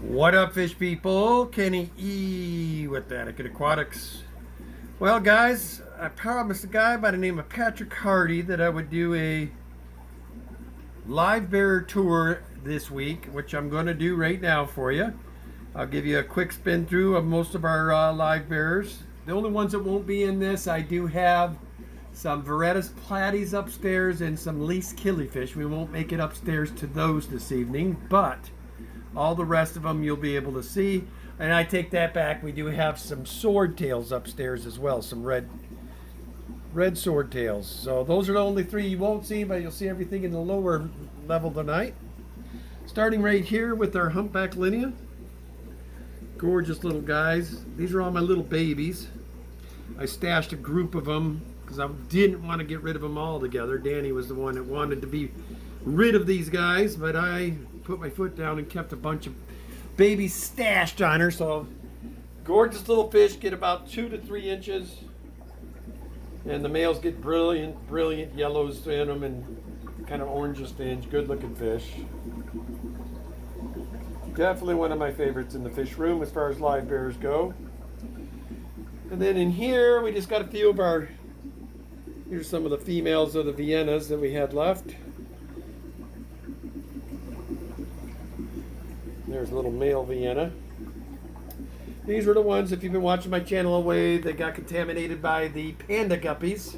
What up, fish people? Kenny E with Attica Aquatics. Well, guys, I promised a guy by the name of Patrick Hardy that I would do a live bear tour this week, which I'm going to do right now for you. I'll give you a quick spin through of most of our live bears. The only ones that won't be in this, I do have some Veretta's platies upstairs and some least killifish. We won't make it upstairs to those this evening, but all the rest of them you'll be able to see. And I take that back. We do have some swordtails upstairs as well, some red swordtails. So those are the only three you won't see, but you'll see everything in the lower level tonight. Starting right here with our Humpback Linea. Gorgeous little guys. These are all my little babies. I stashed a group of them because I didn't want to get rid of them all together. Danny was the one that wanted to be rid of these guys, but I put my foot down and kept a bunch of babies stashed on her. So gorgeous little fish, get about 2 to 3 inches, and the males get brilliant yellows in them and kind of orangish tinge. Good looking fish. Definitely one of my favorites in the fish room as far as live bears go. And then in here we just got a few of our, here's some of the females of the Viennas that we had left. There's a little male Vienna. These were the ones, if you've been watching my channel away, they got contaminated by the Panda Guppies.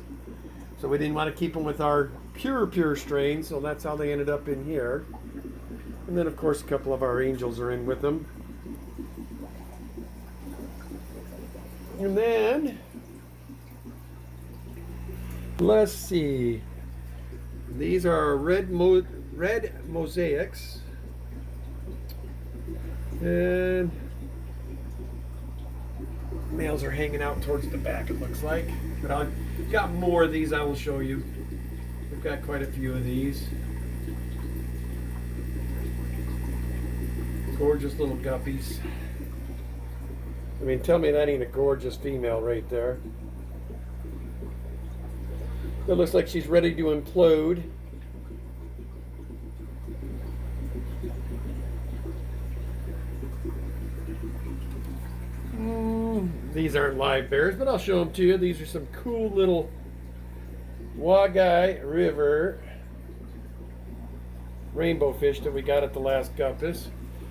So we didn't want to keep them with our pure strain, so that's how they ended up in here. And then of course a couple of our angels are in with them. And then, let's see. These are Red Mosaics. And males are hanging out towards the back, it looks like. But I've got more of these I will show you. We've got quite a few of these. Gorgeous little guppies. I mean, tell me that ain't a gorgeous female right there. It looks like she's ready to implode. These aren't live bears, but I'll show them to you. These are some cool little Wagai River rainbow fish that we got at the last Guppis.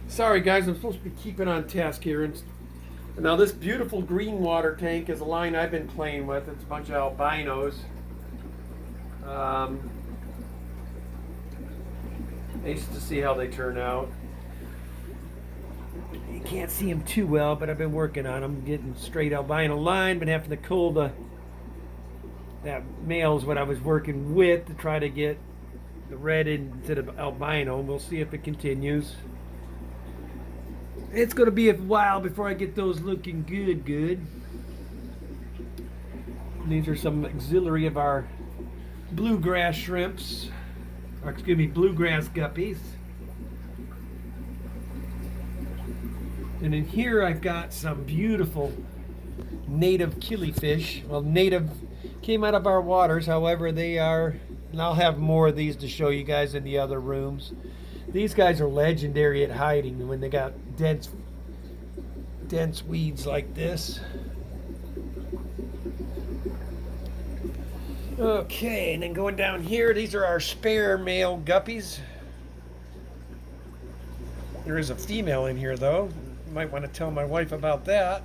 Sorry guys, I'm supposed to be keeping on task here. And now this beautiful green water tank is a line I've been playing with. It's a bunch of albinos. Nice to see how they turn out. You can't see them too well, but I've been working on them, getting straight albino line. Been having to cull that male's what I was working with to try to get the red instead of albino. We'll see if it continues. It's going to be a while before I get those looking good. These are some auxiliary of our bluegrass shrimps, or excuse me, bluegrass guppies. And in here I've got some beautiful native killifish. Well, native came out of our waters, however they are, and I'll have more of these to show you guys in the other rooms. These guys are legendary at hiding when they got dense weeds like this. Okay, and then going down here, these are our spare male guppies. There is a female in here though. Might want to tell my wife about that.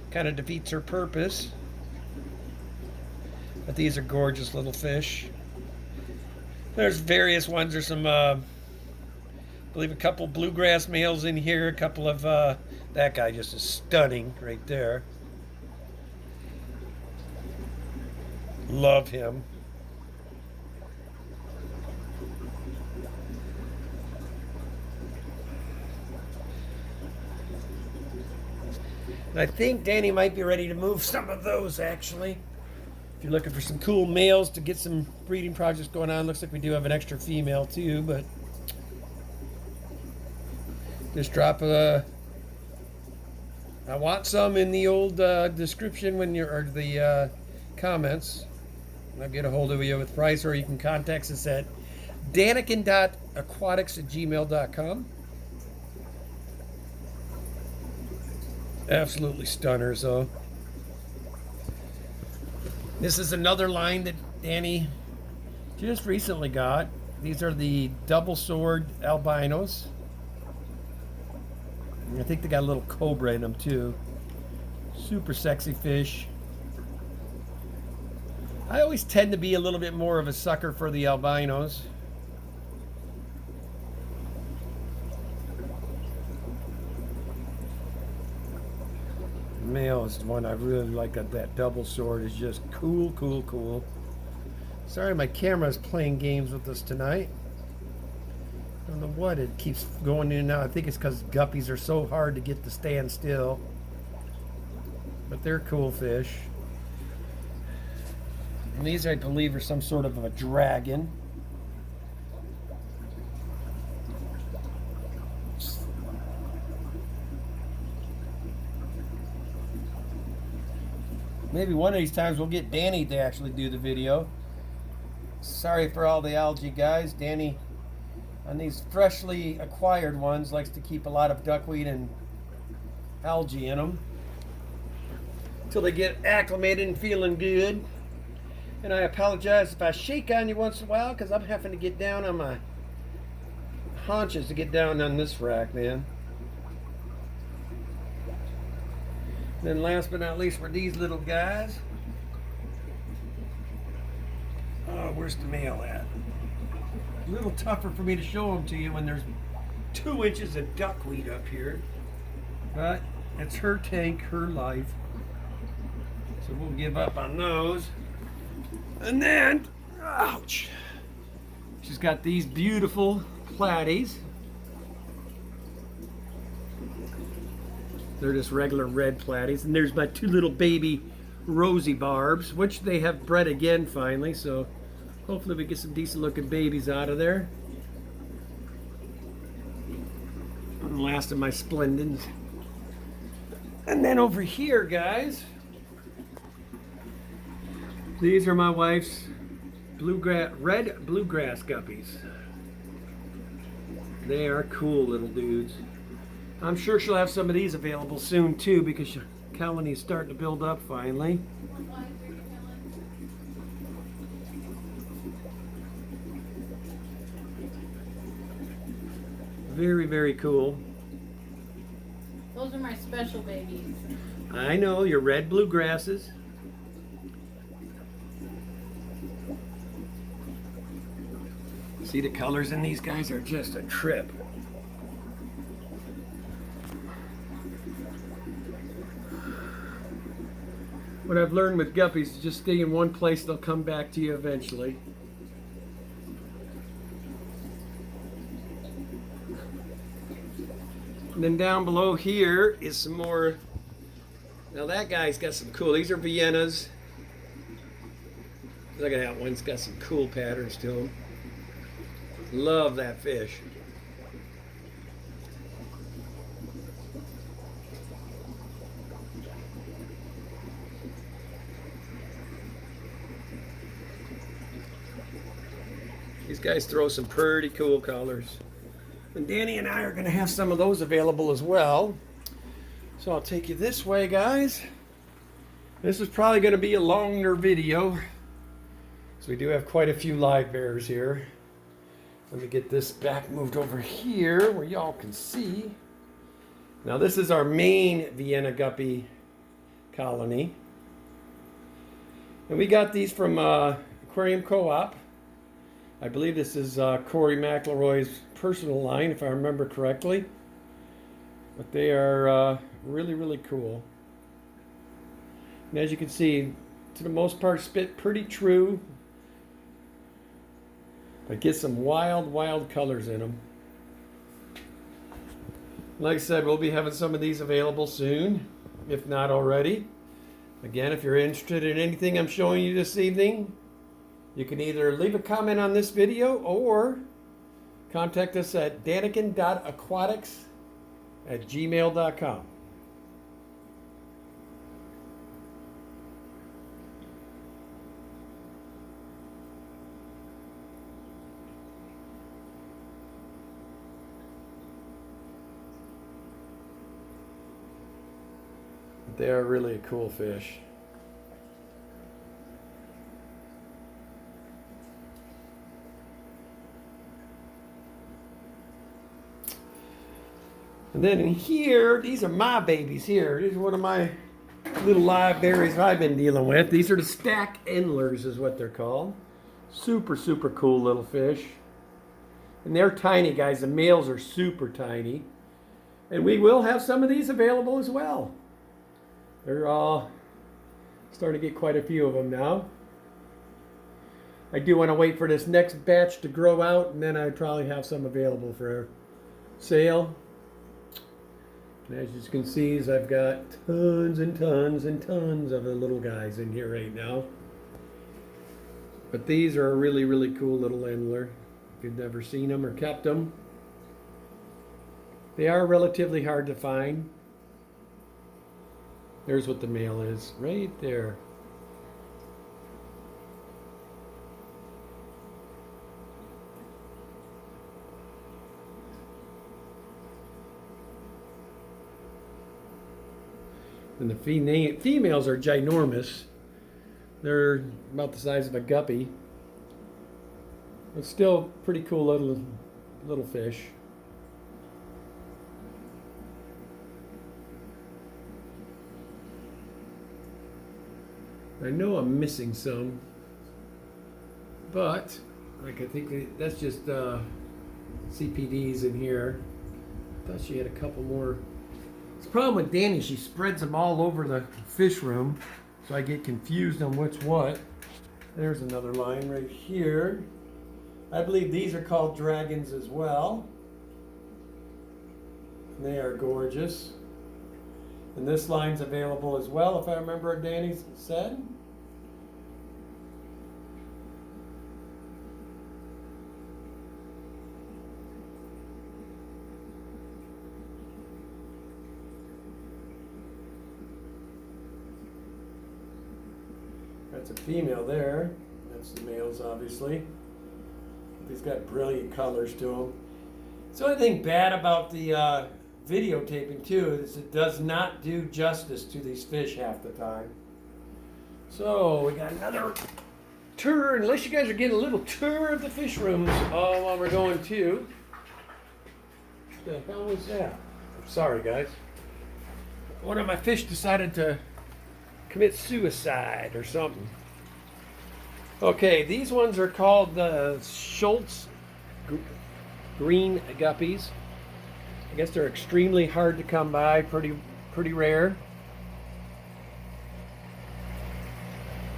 Kind of defeats her purpose. But these are gorgeous little fish. There's various ones. There's some, I believe a couple bluegrass males in here. A couple of, that guy just is stunning right there. Love him. And I think Danny might be ready to move some of those actually. If you're looking for some cool males to get some breeding projects going on, looks like we do have an extra female too, but just drop a, I want some in the old description when you're, or the comments. I'll get a hold of you with price, or you can contact us at daniken.aquatics@gmail.com. Absolutely stunners, though. This is another line that Danny just recently got. These are the double sword albinos. I think they got a little cobra in them too. Super sexy fish. I always tend to be a little bit more of a sucker for the albinos. The male is the one I really like. That double sword is just cool, cool, cool. Sorry, my camera's playing games with us tonight. I don't know what, it keeps going in and out. I think it's because guppies are so hard to get to stand still. But they're cool fish. And these, I believe, are some sort of a dragon. Maybe one of these times we'll get Danny to actually do the video. Sorry for all the algae, guys. Danny, on these freshly acquired ones, likes to keep a lot of duckweed and algae in them until they get acclimated and feeling good. And I apologize if I shake on you once in a while, because I'm having to get down on my haunches to get down on this rack, man. And then last but not least were these little guys. Oh, where's the male at? A little tougher for me to show them to you when there's 2 inches of duckweed up here. But it's her tank, her life. So we'll give up on those. And then, ouch, she's got these beautiful platies. They're just regular red platies. And there's my 2 little baby rosy barbs, which they have bred again finally. So hopefully we get some decent looking babies out of there. And the last of my splendens. And then over here, guys, these are my wife's red bluegrass guppies. They are cool little dudes. I'm sure she'll have some of these available soon too, because your colony is starting to build up finally. Very, very cool. Those are my special babies. I know, your red bluegrasses. See, the colors in these guys are just a trip. What I've learned with guppies is just stay in one place, they'll come back to you eventually. And then down below here is some more. Now that guy's got some cool, these are Viennas. Look at that one, it's got some cool patterns to them. Love that fish. These guys throw some pretty cool colors. And Danny and I are going to have some of those available as well. So I'll take you this way, guys. This is probably going to be a longer video. So we do have quite a few live bears here. Let me get this back moved over here where y'all can see. Now this is our main Vienna guppy colony. And we got these from Aquarium Co-op. I believe this is Corey McElroy's personal line, if I remember correctly. But they are really, really cool. And as you can see, to the most part, spit pretty true. But get some wild, wild colors in them. Like I said, we'll be having some of these available soon, if not already. Again, if you're interested in anything I'm showing you this evening, you can either leave a comment on this video or contact us at daniken.aquatics@gmail.com. they are really a cool fish. And then in here, these are my babies here. These are one of my little live berries I've been dealing with. These are the stack Endlers is what they're called. Super, super cool little fish. And they're tiny, guys. The males are super tiny. And we will have some of these available as well. They're all starting to get quite a few of them now. I do want to wait for this next batch to grow out, and then I'd probably have some available for sale. And as you can see, I've got tons and tons and tons of the little guys in here right now. But these are a really, really cool little Endler. If you've never seen them or kept them, they are relatively hard to find. There's what the male is, right there. And the females are ginormous. They're about the size of a guppy. It's still pretty cool little fish. I know I'm missing some, but like I think that's just CPDs in here. I thought she had a couple more. The problem with Danny, she spreads them all over the fish room, so I get confused on what's what. There's another line right here. I believe these are called dragons as well. They are gorgeous. And this line's available as well, if I remember what Danny said. That's a female there. That's the males, obviously. These got brilliant colors to them. So the only thing bad about the videotaping too is it does not do justice to these fish half the time. So we got another tour, unless you guys are getting a little tour of the fish rooms while we're going too. What the hell was that? Sorry guys. One of my fish decided to commit suicide or something. Okay, these ones are called the Schultz green guppies. I guess they're extremely hard to come by, pretty rare.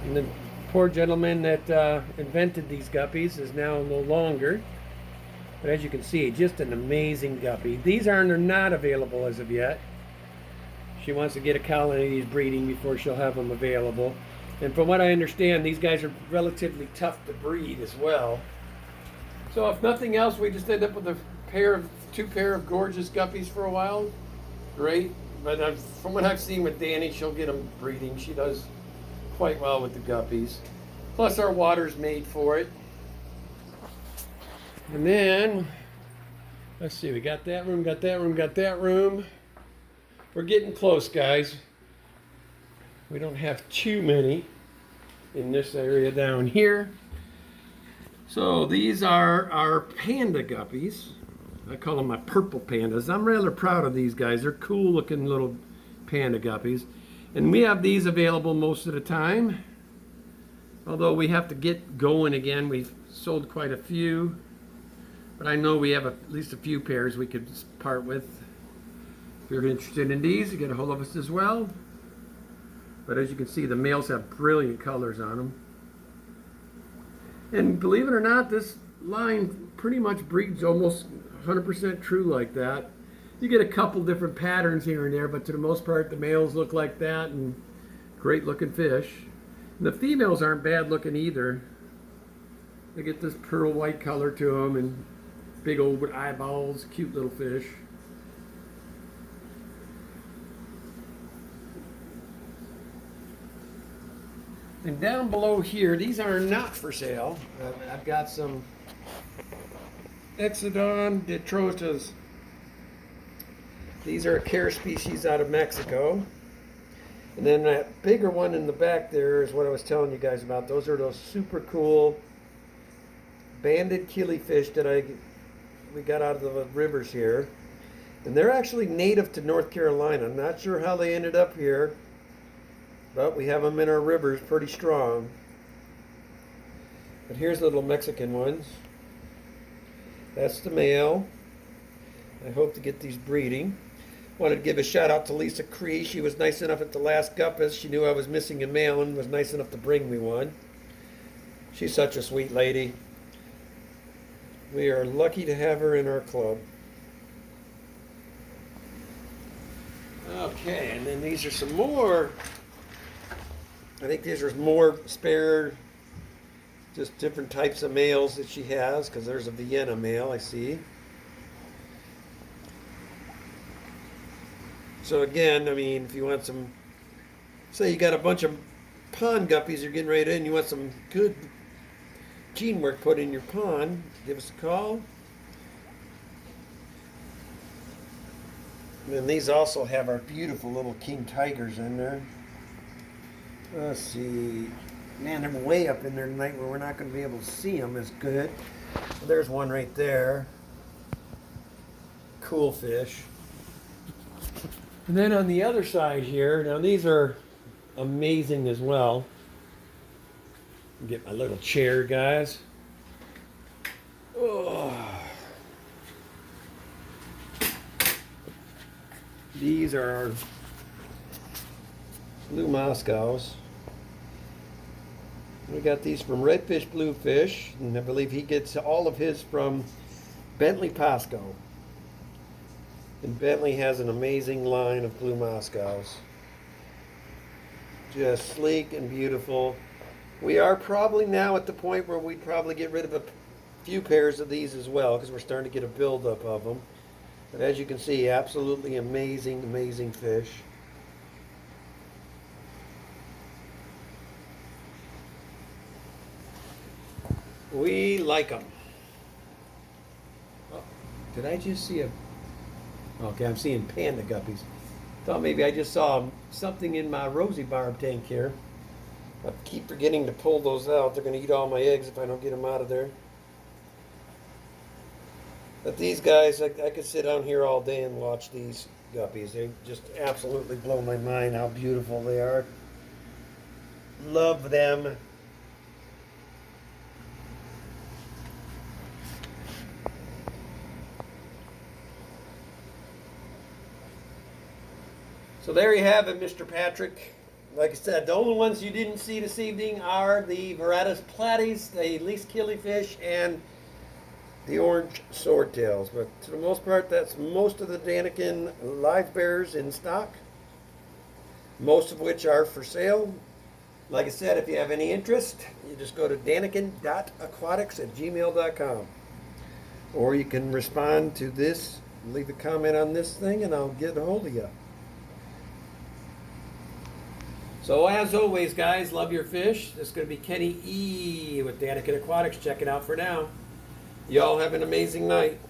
And the poor gentleman that invented these guppies is now no longer. But as you can see, just an amazing guppy. These are not available as of yet. She wants to get a colony of these breeding before she'll have them available. And from what I understand, these guys are relatively tough to breed as well. So if nothing else, we just end up with two pair of gorgeous guppies for a while. Great. But from what I've seen with Danny, she'll get them breeding. She does quite well with the guppies. Plus our water's made for it. And then, let's see, we got that room, got that room, got that room. We're getting close, guys. We don't have too many in this area down here. So these are our Panda Guppies. I call them my purple pandas. I'm rather proud of these guys. They're cool looking little Panda Guppies. And we have these available most of the time. Although we have to get going again. We've sold quite a few. But I know we have at least a few pairs we could part with. If you're interested in these, you get a hold of us as well. But as you can see, the males have brilliant colors on them. And believe it or not, this line pretty much breeds almost 100% true like that. You get a couple different patterns here and there, but to the most part, the males look like that, and great looking fish. And the females aren't bad looking either. They get this pearl white color to them and big old eyeballs, cute little fish. And down below here, these are not for sale. I've got some Exodon detrotas. These are a care species out of Mexico. And then that bigger one in the back there is what I was telling you guys about. Those are those super cool banded killifish that we got out of the rivers here. And they're actually native to North Carolina. I'm not sure how they ended up here, but we have them in our rivers pretty strong. But here's the little Mexican ones. That's the male. I hope to get these breeding. Wanted to give a shout out to Lisa Cree. She was nice enough at the last Guppis. She knew I was missing a male and was nice enough to bring me one. She's such a sweet lady. We are lucky to have her in our club. Okay, and then these are some more. I think these are more spare, just different types of males that she has, because there's a Vienna male, I see. So again, I mean, if you want some, say you got a bunch of pond guppies you're getting ready to, and you want some good gene work put in your pond, give us a call. And then these also have our beautiful little king tigers in there. Let's see. Man, they're way up in there tonight where we're not going to be able to see them as good. There's one right there. Cool fish. And then on the other side here, now these are amazing as well. Get my little chair, guys. Oh. These are our blue Moscows. We got these from Redfish Bluefish, and I believe he gets all of his from Bentley Pasco. And Bentley has an amazing line of blue Moscows. Just sleek and beautiful. We are probably now at the point where we'd probably get rid of a few pairs of these as well, because we're starting to get a buildup of them. But as you can see, absolutely amazing, amazing fish. We like them. Oh, did I just see a... Okay, I'm seeing Panda Guppies. Thought maybe I just saw something in my rosy barb tank here. I keep forgetting to pull those out. They're going to eat all my eggs if I don't get them out of there. But these guys, I could sit down here all day and watch these guppies. They just absolutely blow my mind how beautiful they are. Love them. So there you have it, Mr. Patrick. Like I said, the only ones you didn't see this evening are the Veratus platies, the least killifish, and the orange swordtails. But to the most part, that's most of the Daniken live bears in stock, most of which are for sale. Like I said, if you have any interest, you just go to daniken.aquatics@gmail.com. Or you can respond to this, leave a comment on this thing, and I'll get a hold of you. So as always, guys, love your fish. This is going to be Kenny E. with Daniken Aquatics. Check it out for now. Y'all have an amazing night.